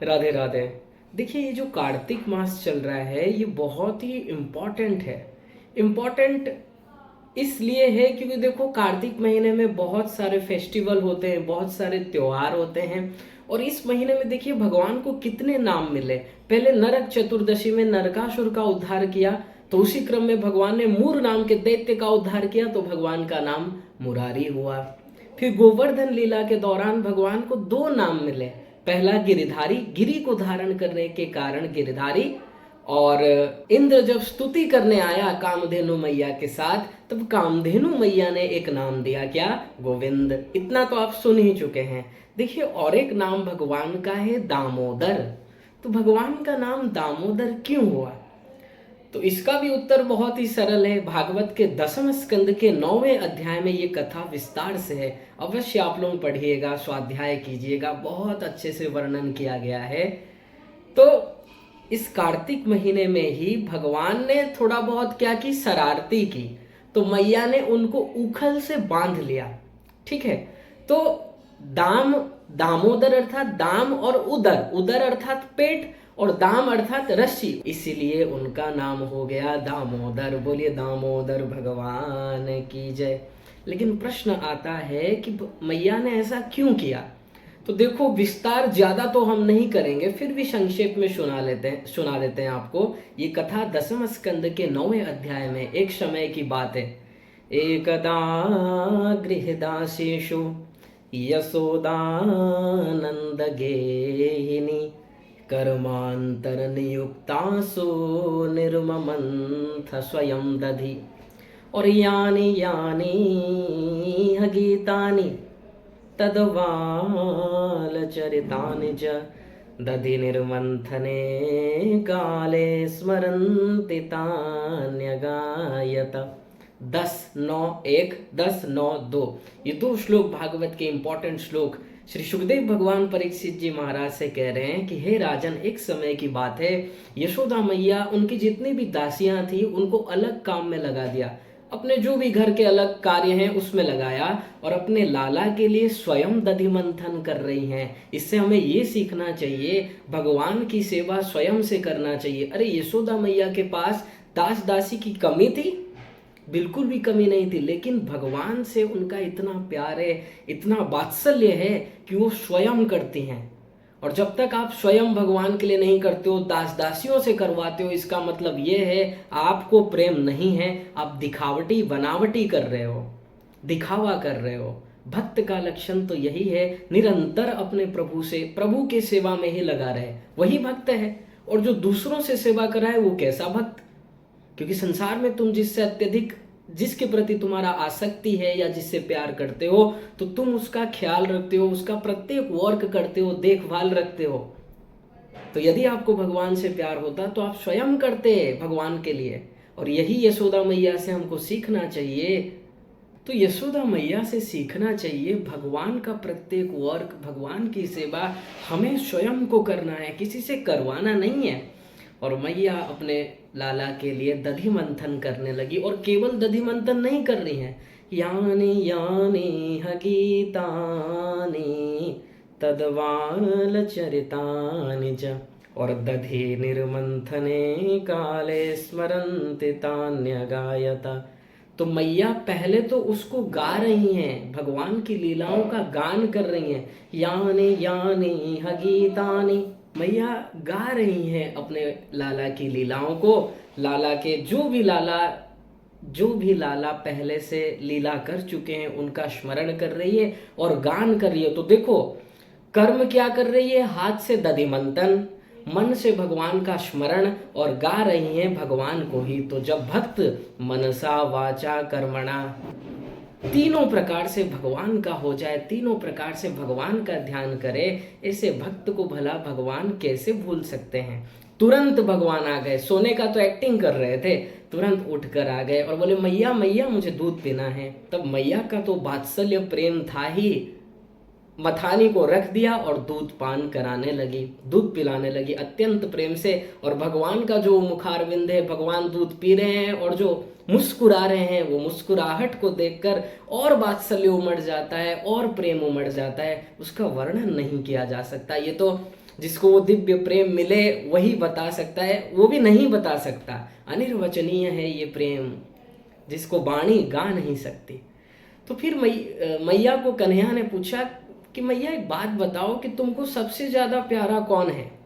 राधे राधे। देखिए, ये जो कार्तिक मास चल रहा है ये बहुत ही इम्पोर्टेंट है। इम्पोर्टेंट इसलिए है क्योंकि देखो, कार्तिक महीने में बहुत सारे फेस्टिवल होते हैं, बहुत सारे त्योहार होते हैं। और इस महीने में देखिए भगवान को कितने नाम मिले। पहले नरक चतुर्दशी में नरकासुर का उद्धार किया, तो उसी क्रम में भगवान ने मूर नाम के दैत्य का उद्धार किया, तो भगवान का नाम मुरारी हुआ। फिर गोवर्धन लीला के दौरान भगवान को दो नाम मिले। पहला गिरिधारी, गिरी को धारण करने के कारण गिरिधारी। और इंद्र जब स्तुति करने आया कामधेनु मैया के साथ, तब कामधेनु मैया ने एक नाम दिया, क्या? गोविंद। इतना तो आप सुन ही चुके हैं। देखिए, और एक नाम भगवान का है दामोदर। तो भगवान का नाम दामोदर क्यों हुआ? तो इसका भी उत्तर बहुत ही सरल है। भागवत के 10वें स्कंद के 9वें अध्याय में ये कथा विस्तार से है। अवश्य आप लोग पढ़िएगा, स्वाध्याय कीजिएगा, बहुत अच्छे से वर्णन किया गया है। तो इस कार्तिक महीने में ही भगवान ने थोड़ा बहुत क्या की, शरारती की। तो मैया ने उनको उखल से बांध लिया। ठीक है। तो दाम, दामोदर अर्थात दाम, और उदर, उदर अर्थात पेट, और दाम अर्थात रस्सी, इसीलिए उनका नाम हो गया दामोदर। बोलिए दामोदर भगवान की जय। लेकिन प्रश्न आता है कि मैया ने ऐसा क्यों किया? तो देखो, विस्तार ज्यादा तो हम नहीं करेंगे, फिर भी संक्षेप में सुना देते हैं आपको। ये कथा 10वें स्कंद के 9वें अध्याय में एक समय की बात है। एकदा गृहदासीषु यशोदानंद गेहिनी कर्मांतर नियुक्तासु निर्ममंथ स्वयं दधि। और यानि यानि ह गीतानि तद्बालचरितानि च दधि निर्मंथने काले स्मरन्ति तान्यगायत। 10:9:1, 10:9:2, ये दो श्लोक भागवत के इंपॉर्टेंट श्लोक श्री सुखदेव भगवान परीक्षित जी महाराज से कह रहे हैं कि हे राजन, एक समय की बात है, यशोदा मैया उनकी जितनी भी दासियां थी उनको अलग काम में लगा दिया। अपने जो भी घर के अलग कार्य हैं उसमें लगाया, और अपने लाला के लिए स्वयं दधि मंथन कर रही हैं। इससे हमें ये सीखना चाहिए, भगवान की सेवा स्वयं से करना चाहिए। अरे, यशोदा मैया के पास दास दासी की कमी थी? बिल्कुल भी कमी नहीं थी। लेकिन भगवान से उनका इतना प्यार है, इतना वात्सल्य है कि वो स्वयं करती हैं। और जब तक आप स्वयं भगवान के लिए नहीं करते हो, दास दासियों से करवाते हो, इसका मतलब ये है आपको प्रेम नहीं है, आप दिखावटी बनावटी कर रहे हो, दिखावा कर रहे हो। भक्त का लक्षण तो यही है, निरंतर अपने प्रभु से, प्रभु के सेवा में ही लगा रहे, वही भक्त है। और जो दूसरों से सेवा कराए वो कैसा भक्त? क्योंकि संसार में तुम जिससे अत्यधिक, जिसके प्रति तुम्हारा आसक्ति है या जिससे प्यार करते हो, तो तुम उसका ख्याल रखते हो, उसका प्रत्येक वर्क करते हो, देखभाल रखते हो। तो यदि आपको भगवान से प्यार होता तो आप स्वयं करते भगवान के लिए। और यही यशोदा मैया से हमको सीखना चाहिए। तो यशोदा मैया से सीखना चाहिए, भगवान का प्रत्येक वर्क, भगवान की सेवा हमें स्वयं को करना है, किसी से करवाना नहीं है। और मैया अपने लाला के लिए दधि मंथन करने लगी, और केवल दधि मंथन नहीं कर रही हैं, यानी यानी ह गीतानि तद्वाल चरितानि च, और दधि निर्मंथने काले स्मरन्ति तान्यगायत। तो मैया पहले तो उसको गा रही हैं, भगवान की लीलाओं का गान कर रही हैं। यानी यानी ह गीतानि, मैया गा रही हैं अपने लाला की लीलाओं को। लाला के जो भी लाला पहले से लीला कर चुके हैं उनका स्मरण कर रही है और गान कर रही है। तो देखो, कर्म क्या कर रही है? हाथ से दधि मंथन, मन से भगवान का स्मरण, और गा रही हैं भगवान को ही। तो जब भक्त मनसा वाचा कर्मणा तीनों प्रकार से भगवान का हो जाए, तीनों प्रकार से भगवान का ध्यान करे, ऐसे भक्त को भला भगवान कैसे भूल सकते हैं? तुरंत भगवान आ गए। सोने का तो एक्टिंग कर रहे थे, तुरंत उठकर आ गए और बोले मैया मैया मुझे दूध पीना है। तब मैया का तो वात्सल्य प्रेम था ही, मथानी को रख दिया और दूध पान कराने लगी, दूध पिलाने लगी अत्यंत प्रेम से। और भगवान का जो मुखारविंद है, भगवान दूध पी रहे हैं और जो मुस्कुरा रहे हैं, वो मुस्कुराहट को देखकर और वात्सल्य उमड़ जाता है और प्रेम उमड़ जाता है, उसका वर्णन नहीं किया जा सकता। ये तो जिसको वो दिव्य प्रेम मिले वही बता सकता है, वो भी नहीं बता सकता। अनिर्वचनीय है ये प्रेम, जिसको वाणी गा नहीं सकती। तो फिर मैया को कन्हैया ने पूछा कि मैया एक बात बताओ कि तुमको सबसे ज्यादा प्यारा कौन है,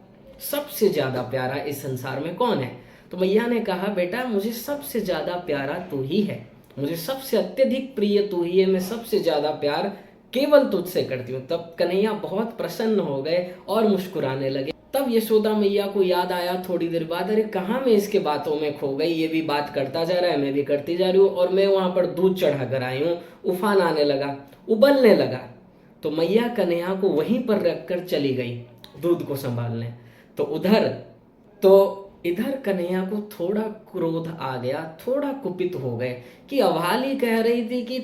सबसे ज्यादा प्यारा इस संसार में कौन है? तो मैया ने कहा बेटा मुझे सबसे ज्यादा प्यारा तू ही है, मुझे सबसे अत्यधिक प्रिय तू ही है, मैं सबसे ज्यादा प्यार केवल तुझसे करती हूँ। तब कन्हैया बहुत प्रसन्न हो गए और मुस्कुराने लगे। तब यशोदा मैया को याद आया थोड़ी देर बाद, अरे कहाँ मैं इसके बातों में खो गई, ये भी बात करता जा रहा है, मैं भी करती जा रही हूँ, और मैं वहां पर दूध चढ़ा कर आई हूँ। उफान आने लगा, उबलने लगा। तो मैया कन्हैया को वहीं पर रखकर चली गई दूध को संभालने। तो इधर कन्हैया को थोड़ा क्रोध आ गया, थोड़ा कुपित हो गए कि अभाली कह रही थी कि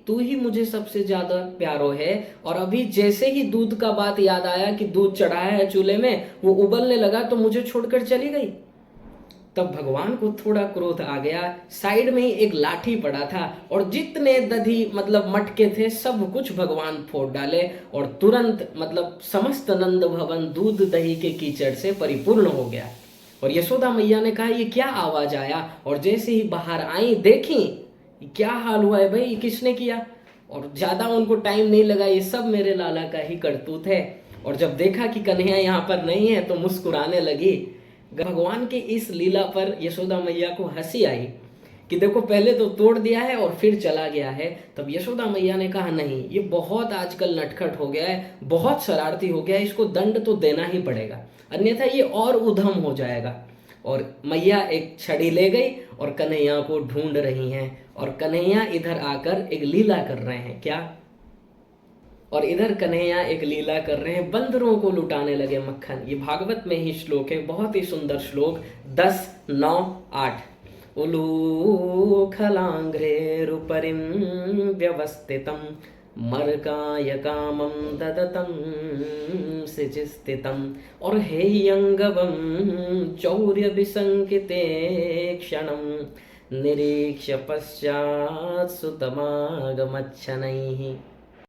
तू ही मुझे सबसे ज्यादा प्यारो है, और अभी जैसे ही दूध का बात याद आया कि दूध चढ़ाया है चूल्हे में, वो उबलने लगा तो मुझे छोड़कर चली गई। तब भगवान को थोड़ा क्रोध आ गया। साइड में ही एक लाठी पड़ा था और जितने दधी मतलब मटके थे सब कुछ भगवान फोड़ डाले, और तुरंत मतलब समस्त नंद भवन दूध दही के कीचड़ से परिपूर्ण हो गया। और यशोदा मैया ने कहा ये क्या आवाज आया, और जैसे ही बाहर आई देखी क्या हाल हुआ है भाई, ये किसने किया? और ज्यादा उनको टाइम नहीं लगा, ये सब मेरे लाला का ही करतूत है। और जब देखा कि कन्हैया यहाँ पर नहीं है तो मुस्कुराने लगी। भगवान की इस लीला पर यशोदा मैया को हंसी आई कि देखो पहले तो तोड़ दिया है और फिर चला गया है। तब यशोदा मैया ने कहा नहीं, ये बहुत आजकल नटखट हो गया है, बहुत शरारती हो गया है, इसको दंड तो देना ही पड़ेगा, अन्यथा ये और उधम हो जाएगा। और मैया एक छड़ी ले गई और कन्हैया को ढूंढ रही हैं, और कन्हैया इधर आकर एक लीला कर रहे हैं। क्या? और इधर कन्हैया एक लीला कर रहे हैं, बंदरों को लुटाने लगे मक्खन। ये भागवत में ही श्लोक है, बहुत ही सुंदर श्लोक 10, 9, 8। उलूखलाङ्घ्रेरुपरिं व्यवस्थितं मर्काय कामं ददतं सिचिस्थितम्। और हेयंगवं चौर्य विसंकिते क्षणं निरीक्ष्य पश्चात् सुतमागमच्छनैः।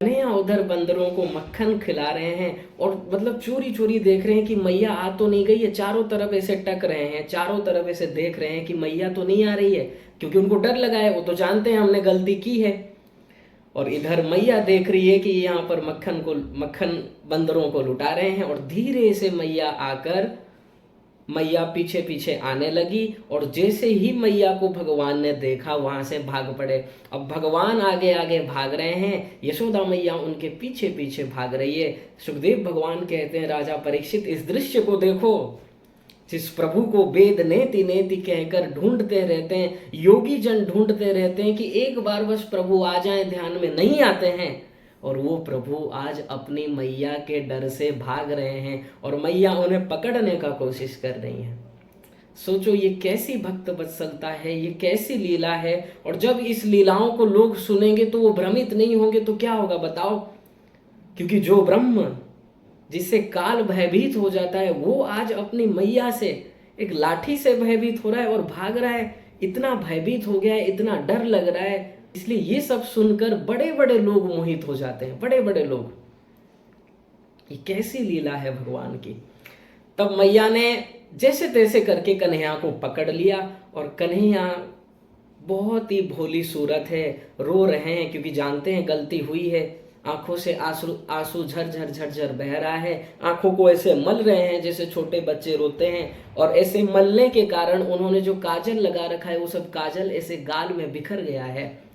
कन्हैया उधर बंदरों को मक्खन खिला रहे हैं और मतलब चोरी चोरी देख रहे हैं कि मैया आ तो नहीं गई है। चारों तरफ ऐसे टक रहे हैं, चारों तरफ ऐसे देख रहे हैं कि मैया तो नहीं आ रही है, क्योंकि उनको डर लगा है, वो तो जानते हैं हमने गलती की है। और इधर मैया देख रही है कि यहाँ पर मक्खन बंदरों को लुटा रहे हैं, और धीरे से मैया पीछे पीछे आने लगी, और जैसे ही मैया को भगवान ने देखा वहां से भाग पड़े। अब भगवान आगे आगे भाग रहे हैं, यशोदा मैया उनके पीछे पीछे भाग रही है। सुखदेव भगवान कहते हैं राजा परीक्षित इस दृश्य को देखो, जिस प्रभु को वेद नेति नेति कहकर ढूंढते रहते हैं, योगी जन ढूंढते रहते हैं कि एक बार बस प्रभु आ जाएं, ध्यान में नहीं आते हैं, और वो प्रभु आज अपनी मैया के डर से भाग रहे हैं और मैया उन्हें पकड़ने का कोशिश कर रही है। सोचो ये कैसी भक्त वत्सलता है, ये कैसी लीला है। और जब इस लीलाओं को लोग सुनेंगे तो वो भ्रमित नहीं होंगे तो क्या होगा बताओ? क्योंकि जो ब्रह्म जिससे काल भयभीत हो जाता है, वो आज अपनी मैया से एक लाठी से भयभीत हो रहा है और भाग रहा है। इतना भयभीत हो गया है, इतना डर लग रहा है, इसलिए ये सब सुनकर बड़े बड़े लोग मोहित हो जाते हैं, बड़े बड़े लोग। ये कैसी लीला है भगवान की। तब मैया ने जैसे तैसे करके कन्हैया को पकड़ लिया, और कन्हैया बहुत ही भोली सूरत है, रो रहे हैं क्योंकि जानते हैं गलती हुई है। आंखों से आंसू झरझर झरझर बह रहा है, आंखों को ऐसे मल रहे हैं जैसे छोटे बच्चे रोते हैं, और ऐसे मलने के कारण उन्होंने जो काजल लगा रखा है वो सब काजल ऐसे गाल में बिखर गया है।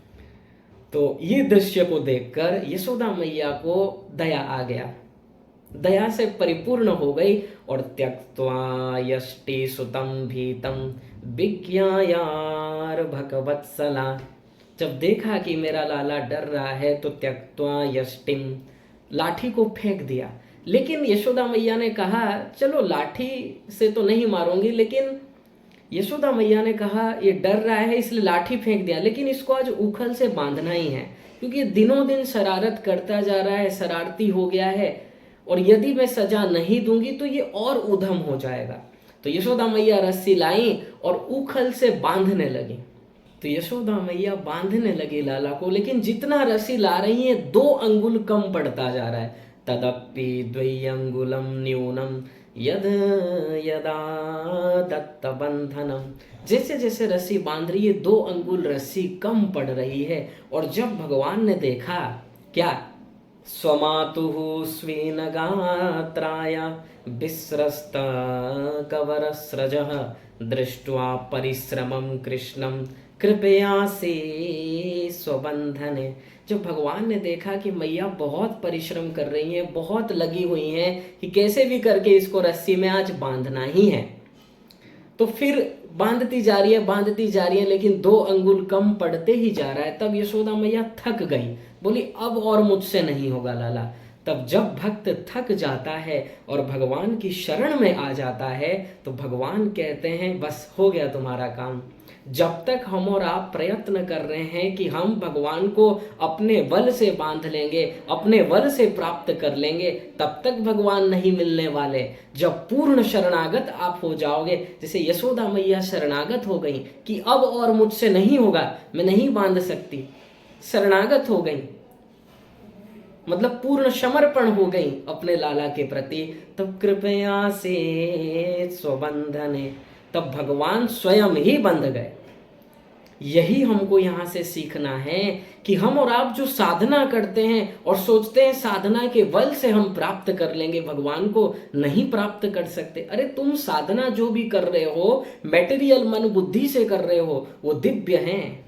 तो ये दृश्य को देखकर यशोदा मैया को दया आ गया, दया से परिपूर्ण हो गई, और त्यक्त्वा यष्टि सुतम भीतम विज्ञायार भगवत्सला। जब देखा कि मेरा लाला डर रहा है तो त्यक्त्वा यष्टिम, लाठी को फेंक दिया। लेकिन यशोदा मैया ने कहा चलो लाठी से तो नहीं मारूंगी, लेकिन यशोदा मैया ने कहा ये डर रहा है इसलिए लाठी फेंक दिया, लेकिन इसको आज उखल से बांधना ही है, क्योंकि दिनों दिन शरारत करता जा रहा है, शरारती हो गया है, और यदि मैं सजा नहीं दूंगी तो ये और उधम हो जाएगा। तो यशोदा मैया रस्सी लाई और उखल से बांधने लगी। तो यशोदा मैया बांधने लगी लाला को, लेकिन जितना रस्सी ला रही है 2 अंगुल कम पड़ता जा रहा है, तदपि द्वयंगुलम न्यूनम यद यदा दत्तबंधनम। जैसे जैसे रस्सी बांध रही है 2 अंगुल रस्सी कम पड़ रही है। और जब भगवान ने देखा क्या, स्वमातुः स्वेन गात्राय विस्रस्त कवरस्रजः दृष्ट्वा परिश्रमं कृष्णं कृपयासे स्वबंधने। जब भगवान ने देखा कि मैया बहुत परिश्रम कर रही हैं, बहुत लगी हुई हैं कि कैसे भी करके इसको रस्सी में आज बांधना ही है, तो फिर बांधती जा रही है, बांधती जा रही है, लेकिन 2 अंगुल कम पड़ते ही जा रहा है। तब यशोदा मैया थक गई, बोली अब और मुझसे नहीं होगा लाला। तब जब भक्त थक जाता है और भगवान की शरण में आ जाता है तो भगवान कहते हैं बस हो गया तुम्हारा काम। जब तक हम और आप प्रयत्न कर रहे हैं कि हम भगवान को अपने बल से बांध लेंगे, अपने बल से प्राप्त कर लेंगे, तब तक भगवान नहीं मिलने वाले। जब पूर्ण शरणागत आप हो जाओगे, जैसे यशोदा मैया शरणागत हो गई कि अब और मुझसे नहीं होगा, मैं नहीं बांध सकती, शरणागत हो गई, मतलब पूर्ण समर्पण हो गई अपने लाला के प्रति, तब कृपया से स्वबंधने, तब भगवान स्वयं ही बंध गए। यही हमको यहाँ से सीखना है कि हम और आप जो साधना करते हैं और सोचते हैं साधना के बल से हम प्राप्त कर लेंगे, भगवान को नहीं प्राप्त कर सकते। अरे तुम साधना जो भी कर रहे हो, मैटेरियल मन बुद्धि से कर रहे हो, वो दिव्य हैं।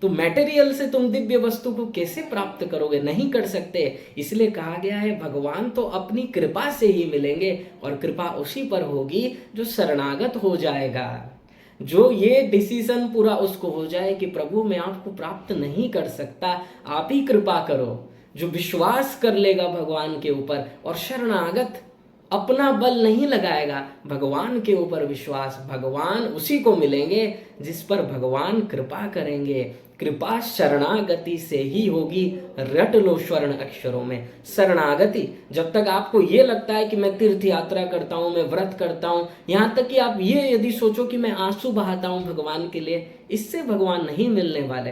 तो मैटेरियल से तुम दिव्य वस्तु को कैसे प्राप्त करोगे, नहीं कर सकते। इसलिए कहा गया है भगवान तो अपनी कृपा से ही मिलेंगे, और कृपा उसी पर होगी जो शरणागत हो जाएगा, जो ये डिसीजन पूरा उसको हो जाए कि प्रभु मैं आपको प्राप्त नहीं कर सकता, आप ही कृपा करो। जो विश्वास कर लेगा भगवान के ऊपर और शरणागत अपना बल नहीं लगाएगा, भगवान के ऊपर विश्वास, भगवान उसी को मिलेंगे जिस पर भगवान कृपा करेंगे। कृपा शरणागति से ही होगी, रट लो स्वर्ण अक्षरों में शरणागति। जब तक आपको ये लगता है कि मैं तीर्थ यात्रा करता हूँ, मैं व्रत करता हूँ, यहाँ तक कि आप ये यदि सोचो कि मैं आंसू बहाता हूँ भगवान के लिए, इससे भगवान नहीं मिलने वाले।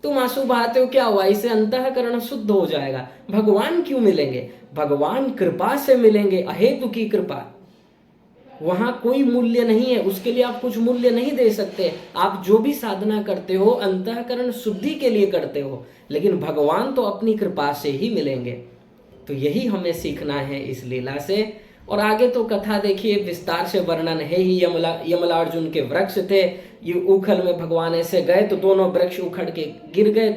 तुम आंसू बहाते हो, क्या हुआ, इससे अंतःकरण शुद्ध हो जाएगा। भगवान क्यों मिलेंगे, भगवान कृपा से मिलेंगे, अहेतु की कृपा। वहां कोई मूल्य नहीं है, उसके लिए आप कुछ मूल्य नहीं दे सकते। आप जो भी साधना करते हो अंतःकरण शुद्धि के लिए करते हो, लेकिन भगवान तो अपनी कृपा से ही मिलेंगे। तो यही हमें सीखना है इस लीला से। और आगे तो कथा देखिए, विस्तार से वर्णन है ही। यमलार्जुन के वृक्ष थे, ये उखल में भगवान ऐसे गए तो दोनों वृक्ष उखड़ के गिर गए।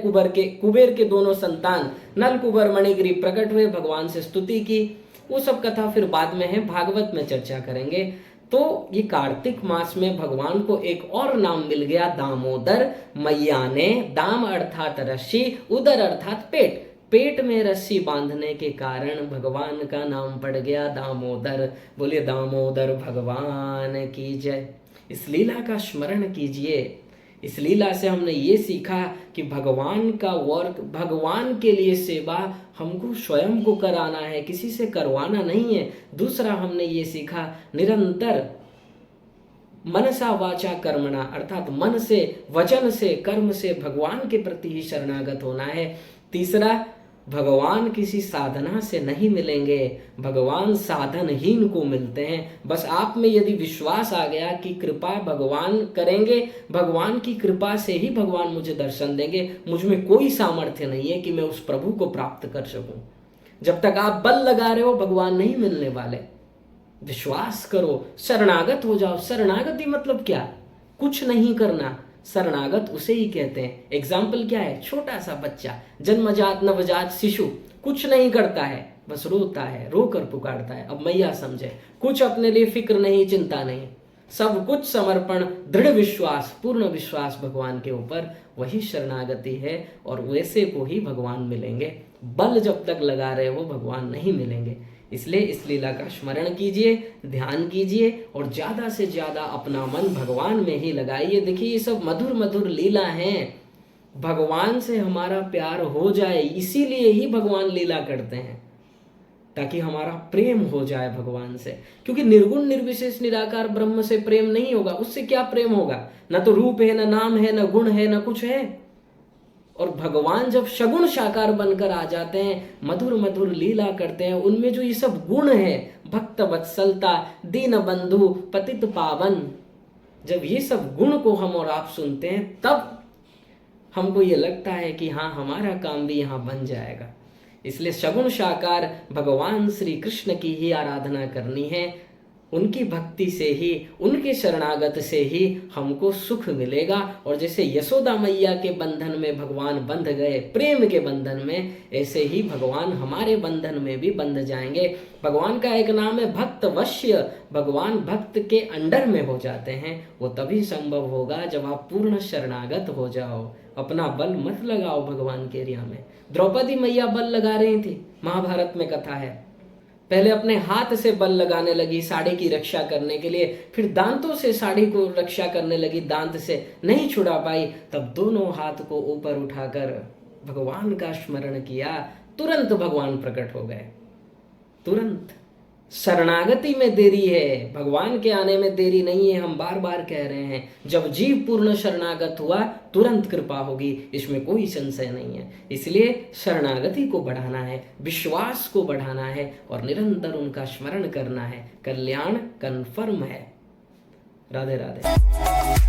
कुबेर के दोनों संतान नल कुबर मणिगिरी प्रकट हुए, भगवान से स्तुति की। वो सब कथा फिर बाद में है, भागवत में चर्चा करेंगे। तो ये कार्तिक मास में भगवान को एक और नाम मिल गया, दामोदर। मैया ने दाम अर्थात रस्सी, उदर अर्थात पेट, पेट में रस्सी बांधने के कारण भगवान का नाम पड़ गया दामोदर। बोलिए दामोदर भगवान की जय। इस लीला का स्मरण कीजिए। इस लीला से हमने ये सीखा कि भगवान का वर्क, भगवान के लिए सेवा हमको स्वयं को कराना है, किसी से करवाना नहीं है। दूसरा हमने ये सीखा, निरंतर मनसा वाचा कर्मणा, अर्थात मन से, वचन से, कर्म से भगवान के प्रति ही शरणागत होना है। तीसरा, भगवान किसी साधना से नहीं मिलेंगे, भगवान साधनहीन को मिलते हैं। बस आप में यदि विश्वास आ गया कि कृपा भगवान करेंगे, भगवान की कृपा से ही भगवान मुझे दर्शन देंगे, मुझ में कोई सामर्थ्य नहीं है कि मैं उस प्रभु को प्राप्त कर सकूं, जब तक आप बल लगा रहे हो भगवान नहीं मिलने वाले। विश्वास करो, शरणागत हो जाओ। शरणागति मतलब क्या, कुछ नहीं करना, शरणागत उसे ही कहते हैं। एग्जाम्पल क्या है, छोटा सा बच्चा, जन्मजात नवजात शिशु, कुछ नहीं करता है, बस रोता है, रोकर पुकारता है अब मैया समझे, कुछ अपने लिए फिक्र नहीं, चिंता नहीं, सब कुछ समर्पण, दृढ़ विश्वास, पूर्ण विश्वास भगवान के ऊपर, वही शरणागति है। और वैसे को ही भगवान मिलेंगे। बल जब तक लगा रहे हो भगवान नहीं मिलेंगे। इसलिए इस लीला का स्मरण कीजिए, ध्यान कीजिए और ज्यादा से ज्यादा अपना मन भगवान में ही लगाइए। देखिए ये सब मधुर मधुर लीला हैं, भगवान से हमारा प्यार हो जाए, इसीलिए ही भगवान लीला करते हैं, ताकि हमारा प्रेम हो जाए भगवान से। क्योंकि निर्गुण निर्विशेष निराकार ब्रह्म से प्रेम नहीं होगा, उससे क्या प्रेम होगा, ना तो रूप है, ना नाम है, ना गुण है, ना कुछ है। और भगवान जब सगुण साकार बनकर आ जाते हैं, मधुर मधुर लीला करते हैं, उनमें जो ये सब गुण है, भक्त वत्सलता, दीन बंधु, पतित पावन, जब ये सब गुण को हम और आप सुनते हैं तब हमको ये लगता है कि हाँ, हमारा काम भी यहाँ बन जाएगा। इसलिए सगुण साकार भगवान श्री कृष्ण की ही आराधना करनी है। उनकी भक्ति से ही, उनके शरणागत से ही हमको सुख मिलेगा। और जैसे यशोदा मैया के बंधन में भगवान बंध गए, प्रेम के बंधन में, ऐसे ही भगवान हमारे बंधन में भी बंध जाएंगे। भगवान का एक नाम है भक्त वश्य। भगवान भक्त के अंडर में हो जाते हैं। वो तभी संभव होगा जब आप पूर्ण शरणागत हो जाओ। अपना बल मत लगाओ भगवान के एरिया में। द्रौपदी मैया बल लगा रही थी, महाभारत में कथा है। पहले अपने हाथ से बल लगाने लगी साड़ी की रक्षा करने के लिए, फिर दांतों से साड़ी को रक्षा करने लगी, दांत से नहीं छुड़ा पाई, तब दोनों हाथ को ऊपर उठाकर भगवान का स्मरण किया, तुरंत भगवान प्रकट हो गए। तुरंत। शरणागति में देरी है, भगवान के आने में देरी नहीं है। हम बार बार कह रहे हैं, जब जीव पूर्ण शरणागत हुआ तुरंत कृपा होगी, इसमें कोई संशय नहीं है। इसलिए शरणागति को बढ़ाना है, विश्वास को बढ़ाना है और निरंतर उनका स्मरण करना है। कल्याण कन्फर्म है। राधे राधे।